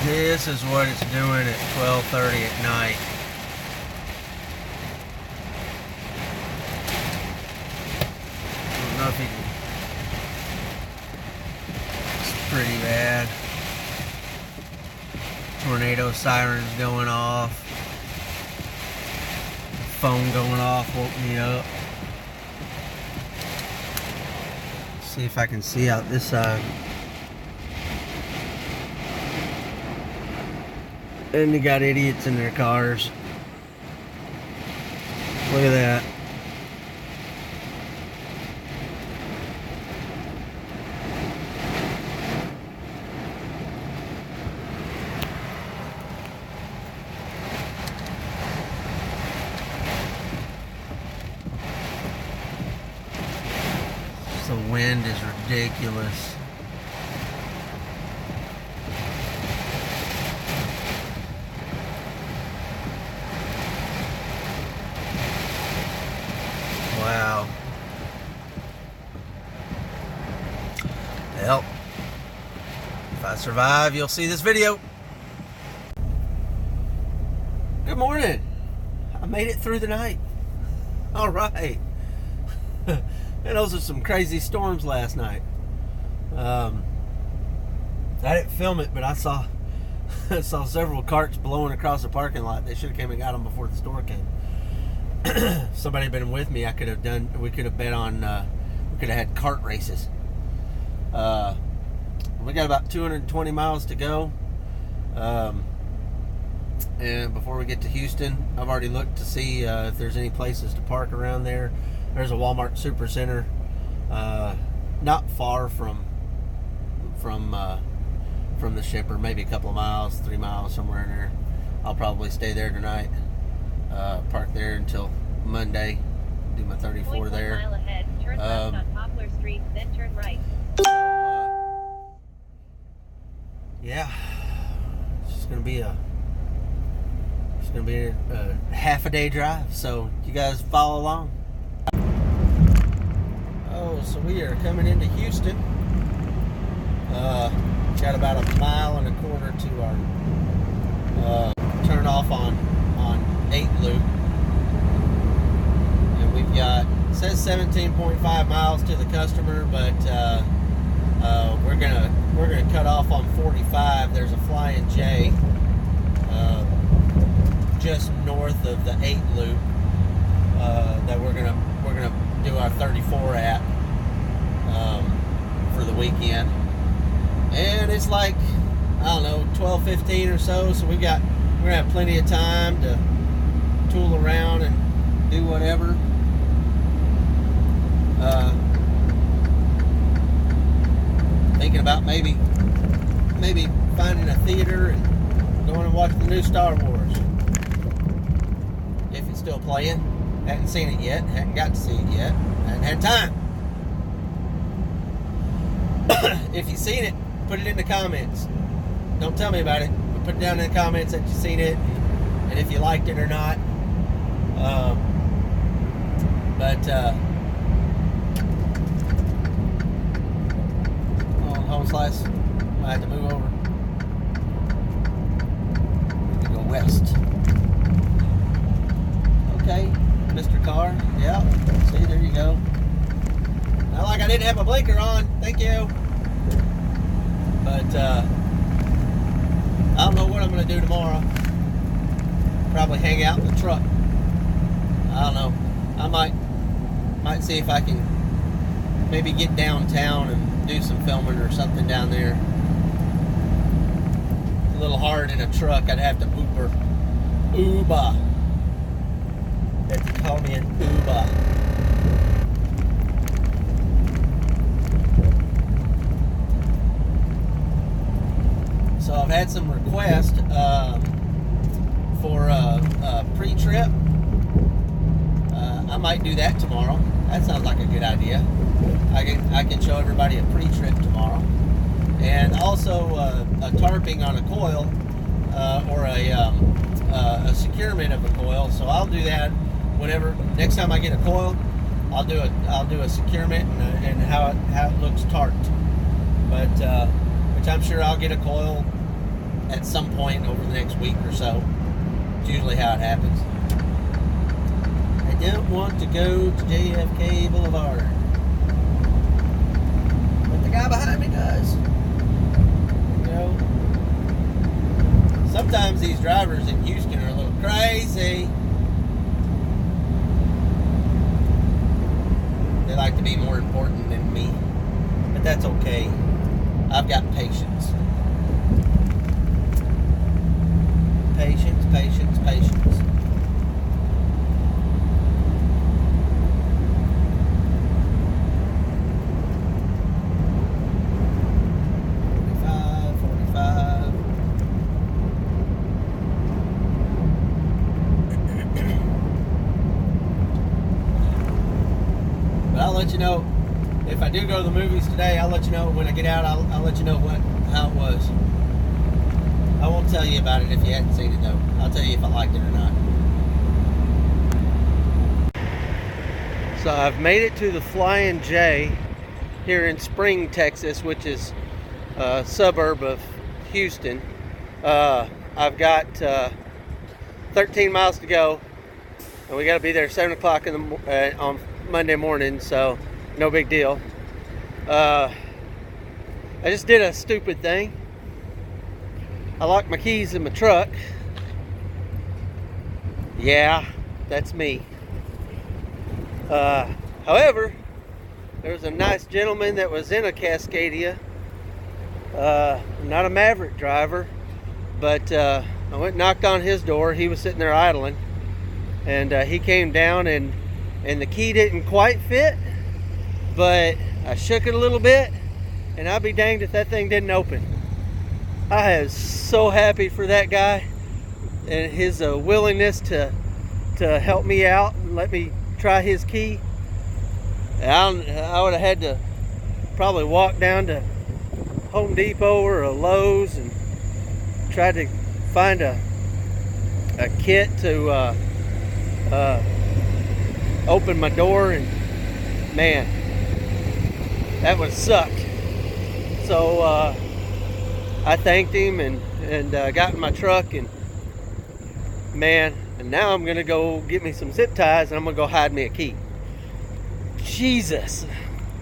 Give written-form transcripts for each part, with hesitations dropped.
This is what it's doing at 12:30 at night. I don't know if you can. It's pretty bad. Tornado sirens going off. Phone going off woke me up. See if I can see out this side. And you got idiots in their cars. Look at that. The wind is ridiculous. Wow. Well, if I survive, you'll see this video. Good morning. I made it through the night. All right. And those are some crazy storms last night. I didn't film it, but I saw several carts blowing across the parking lot. They should have came and got them before the store came. Somebody had been with me. We could have bet on. We could have had kart races. We got about 220 miles to go. And before we get to Houston, I've already looked to see if there's any places to park around there. There's a Walmart Supercenter, not far from the shipper, maybe a couple of miles, 3 miles, somewhere in there. I'll probably stay there tonight. Park there until Monday. Do my 34 there. 1 mile ahead, turn left on Poplar Street, then turn right. Yeah, it's gonna be a half a day drive. So you guys follow along. Oh, so we are coming into Houston. Got about 1.25 miles to our turn off on 8 loop, and we've got, it says 17.5 miles to the customer, but we're gonna cut off on 45. There's a Flying J just north of the 8 loop that we're gonna do our 34 at for the weekend. And it's like, I don't know, 12:15 or so, so we're gonna have plenty of time to tool around and do whatever. Thinking about maybe finding a theater and going and watching the new Star Wars, if it's still playing. Hadn't seen it yet, hadn't got to see it yet, hadn't had time. If you've seen it, put it in the comments. Don't tell me about it, but put it down in the comments that you've seen it and if you liked it or not. Home slice, I have to move over. We can go west. Okay, Mr. Car. Yeah, see, there you go. Not like I didn't have a blinker on. Thank you. But I don't know what I'm going to do tomorrow. Probably hang out in the truck. I don't know. I might see if I can maybe get downtown and do some filming or something down there. It's a little hard in a truck. I'd have to Uber. They have to call me an Uber. So I've had some requests for a pre-trip. I might do that tomorrow. That sounds like a good idea. I can show everybody a pre-trip tomorrow, and also a tarping on a coil or a securement of a coil. So I'll do that whenever next time I get a coil. I'll do a securement and how it looks tarped. But which I'm sure I'll get a coil at some point over the next week or so. It's usually how it happens. I don't want to go to JFK Boulevard, but the guy behind me does. You know, sometimes these drivers in Houston are a little crazy. They like to be more important than me, but that's okay. I've got patience. Patience, patience, patience. I'll let you know if I do go to the movies today. I'll let you know when I get out. I'll let you know how it was. I won't tell you about it if you hadn't seen it though. I'll tell you if I liked it or not. So I've made it to the Flying J here in Spring, Texas, which is a suburb of Houston. I've got 13 miles to go, and we got to be there 7 o'clock on Monday morning, so no big deal. I just did a stupid thing. I locked my keys in my truck. Yeah, that's me. However, there was a nice gentleman that was in a Cascadia, not a Maverick driver, but I went and knocked on his door. He was sitting there idling, and he came down, and the key didn't quite fit, but I shook it a little bit, and I'll be danged if that thing didn't open. I am so happy for that guy and his willingness to help me out and let me try his key. I would have had to probably walk down to Home Depot or a Lowe's and try to find a kit to open my door, and man, that would suck. So I thanked him and got in my truck, and man, and now I'm gonna go get me some zip ties and I'm gonna go hide me a key. Jesus,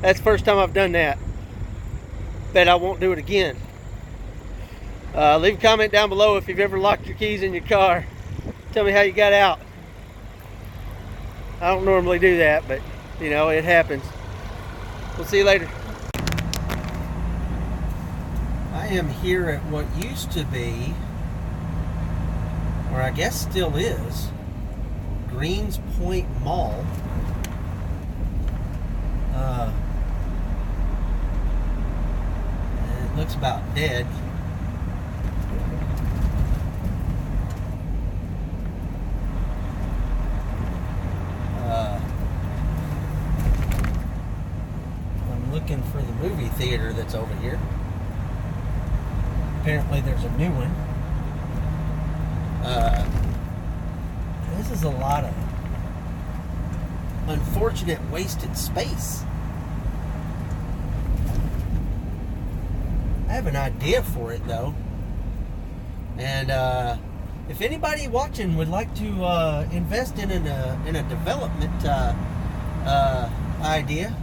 that's the first time I've done that. Bet I won't do it again. Leave a comment down below if you've ever locked your keys in your car. Tell me how you got out. I don't normally do that, but you know, it happens. We'll see you later. I am here at what used to be, or I guess still is, Greens Point Mall. It looks about dead. I'm looking for the movie theater that's over here. Apparently there's a new one. This is a lot of unfortunate wasted space. I have an idea for it though, and if anybody watching would like to invest in a development idea,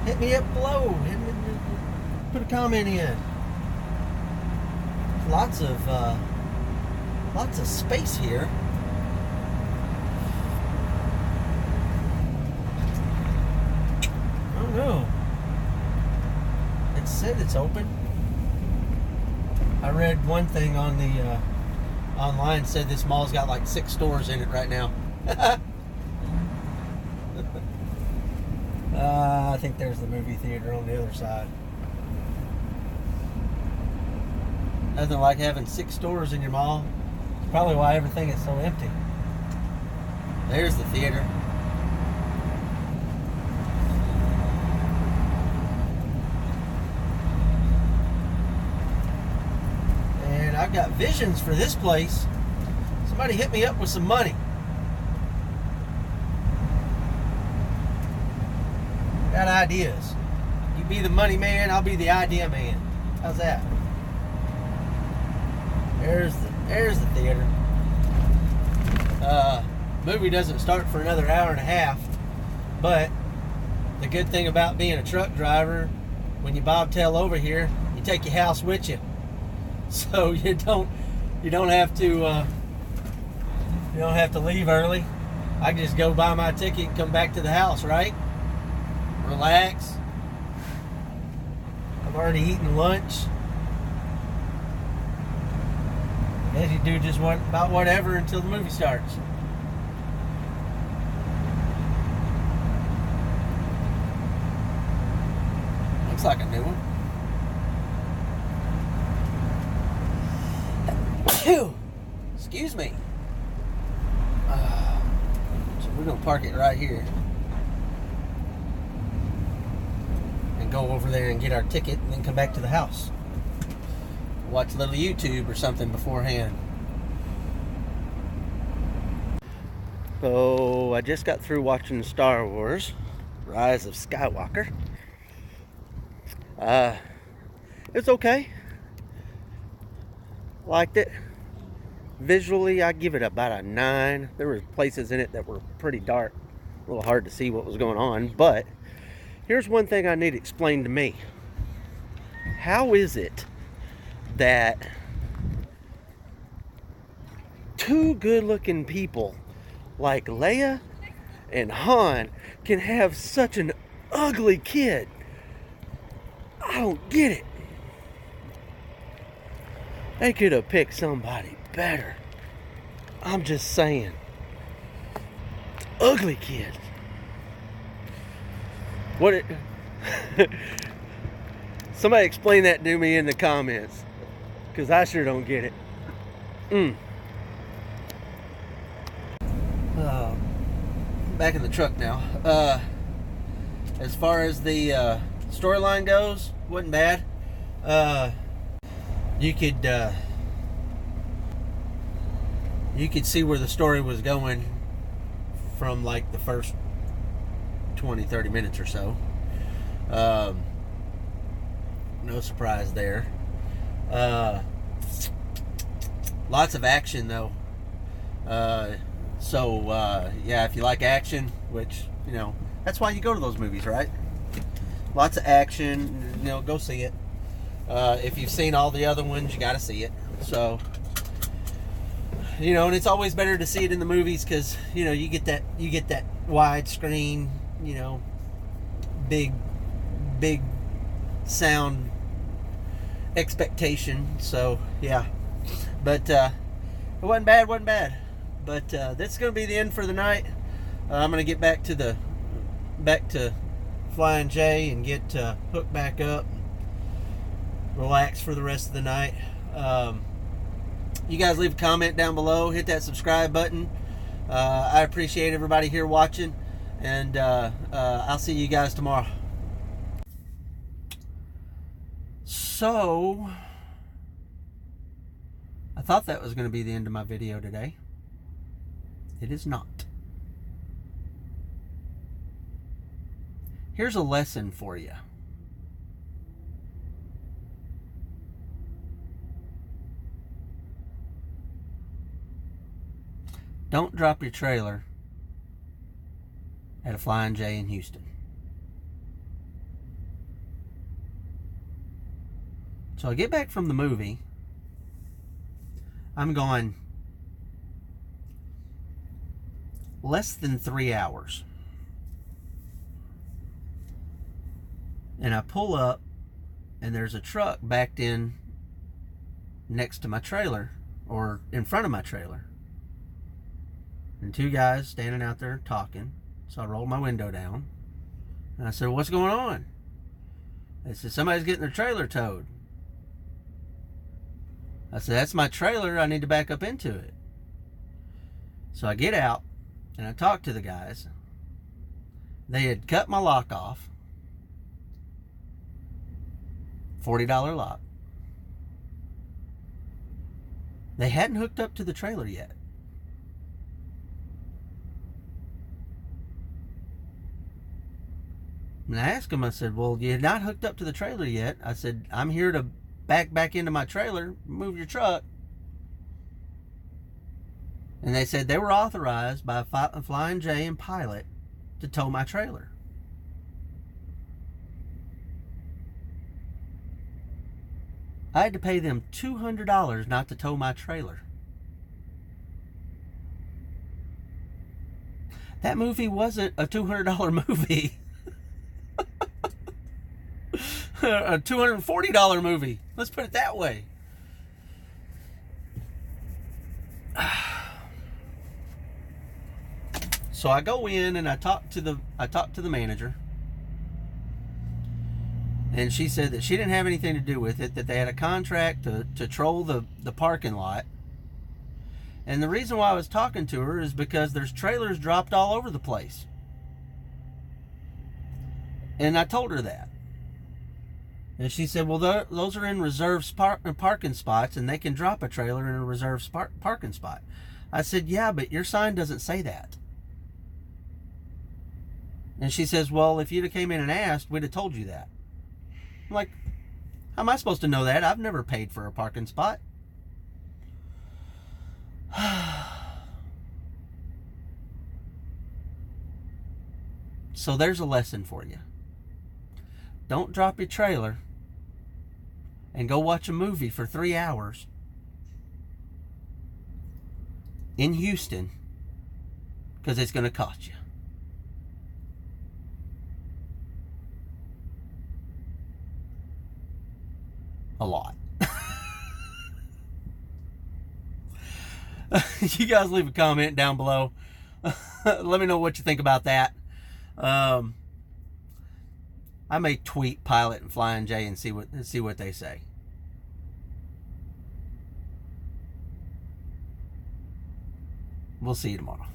hit me up below and put a comment in. Lots of space here. I don't know. It said it's open. I read one thing on the online, said this mall's got like 6 stores in it right now. I think there's the movie theater on the other side. Nothing like having 6 stores in your mall. It's probably why everything is so empty. There's the theater. And I've got visions for this place. Somebody hit me up with some money. Got ideas. You be the money man, I'll be the idea man. How's that? There's the theater. Movie doesn't start for another hour and a half, but the good thing about being a truck driver, when you bobtail over here, you take your house with you, so you don't have to leave early. I can just go buy my ticket and come back to the house, right? Relax. I've already eaten lunch. As you do just about whatever until the movie starts. Looks like a new one. Phew. Excuse me. So we're going to park it right here. And go over there and get our ticket and then come back to the house. Watch a little YouTube or something beforehand. So I just got through watching Star Wars Rise of Skywalker. It's okay. Liked it. Visually, I give it about a 9. There were places in it that were pretty dark, a little hard to see what was going on. But here's one thing I need explained to me. How is it that two good-looking people like Leia and Han can have such an ugly kid? I don't get it. They could have picked somebody better. I'm just saying. Ugly kid. What it... Somebody explain that to me in the comments, because I sure don't get it. Back in the truck now. As far as the storyline goes, wasn't bad. You could see where the story was going from like the first 20-30 minutes or so. No surprise there. Lots of action though. Yeah, if you like action, which, you know, that's why you go to those movies, right? Lots of action, you know, go see it. If you've seen all the other ones, you got to see it. So, you know, and it's always better to see it in the movies because, you know, you get that widescreen, you know, big sound expectation. So yeah, but it wasn't bad. But that's going to be the end for the night. I'm going to get back to Flying J and get hooked back up, relax for the rest of the night. You guys leave a comment down below, hit that subscribe button. I appreciate everybody here watching, and I'll see you guys tomorrow. So I thought that was going to be the end of my video today. It is not. Here's a lesson for you. Don't drop your trailer at a Flying J in Houston. So I get back from the movie. I'm going less than 3 hours. And I pull up, and there's a truck backed in next to my trailer, or in front of my trailer. And two guys standing out there talking. So I rolled my window down. And I said, "What's going on?" They said, "Somebody's getting their trailer towed." I said, "That's my trailer. I need to back up into it." So I get out, and I talk to the guys. They had cut my lock off. $40 lock. They hadn't hooked up to the trailer yet. And I asked them, I said, "Well, you're not hooked up to the trailer yet." I said, "I'm here to back into my trailer, move your truck." And they said they were authorized by Flying J and Pilot to tow my trailer. I had to pay them $200 not to tow my trailer. That movie wasn't a $200 movie. A $240 movie. Let's put it that way. So I go in and I talk to the manager. And she said that she didn't have anything to do with it, that they had a contract to troll the parking lot. And the reason why I was talking to her is because there's trailers dropped all over the place. And I told her that. And she said, well, those are in reserved parking spots, and they can drop a trailer in a reserved parking spot. I said, yeah, but your sign doesn't say that. And she says, well, if you'd have came in and asked, we'd have told you that. I'm like, how am I supposed to know that? I've never paid for a parking spot. So there's a lesson for you. Don't drop your trailer and go watch a movie for 3 hours in Houston, because it's going to cost you a lot. You guys leave a comment down below. Let me know what you think about that. I may tweet Pilot and Flying J and see what they say. We'll see you tomorrow.